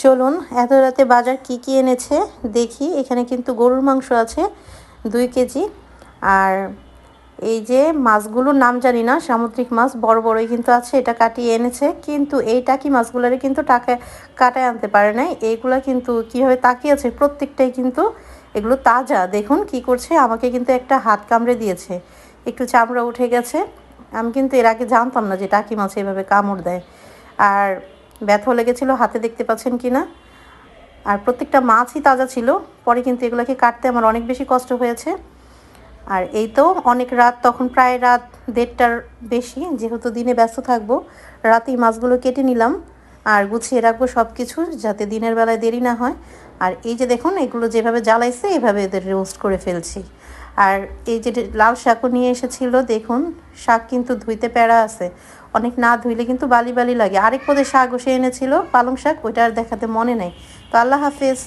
চলুন এত রাতে বাজার কি কি এনেছে দেখি। এখানে কিন্তু গরুর মাংস আছে 2 কেজি। আর এই যে মাছগুলোর নাম জানি না, সামুদ্রিক মাছ বড় বড়ই কিন্তু আছে, এটা কাটিয়ে এনেছে। কিন্তু এই টাকি মাছগুলোরে কিন্তু টাকায় কাটায় আনতে পারে নাই। এইগুলা কিন্তু কীভাবে তাকিয়ে আছে, প্রত্যেকটাই কিন্তু এগুলো তাজা। দেখুন কি করছে, আমাকে কিন্তু একটা হাত কামড়ে দিয়েছে, একটু চামড়া উঠে গেছে। আমি কিন্তু এর আগে জানতাম না যে টাকি মাছ এভাবে কামড় দেয়। আর ব্যথাও লেগেছিল হাতে, দেখতে পাচ্ছেন কি না। আর প্রত্যেকটা মাছই তাজা ছিল। পরে কিন্তু এগুলোকে কাটতে আমার অনেক বেশি কষ্ট হয়েছে। আর এই তো অনেক রাত, তখন প্রায় রাত 1:30টার বেশি। যেহেতু দিনে ব্যস্ত থাকবো, রাতেই মাছগুলো কেটে নিলাম আর গুছিয়ে রাখবো সব কিছু, যাতে দিনের বেলায় দেরি না হয়। আর এই যে দেখুন, এগুলো যেভাবে জ্বালাইছে এভাবে এদের রোস্ট করে ফেলছি। আর এই যে লাল শাকও নিয়ে এসেছিল, দেখুন শাক কিন্তু ধুইতে প্যারা আছে, অনেক না ধুইলে কিন্তু বালি বালি লাগে। আরেক পদের শাক বসে এনেছিল পালং শাক, ওইটা আর দেখাতে মনে নেই। তো আল্লাহ হাফেজ।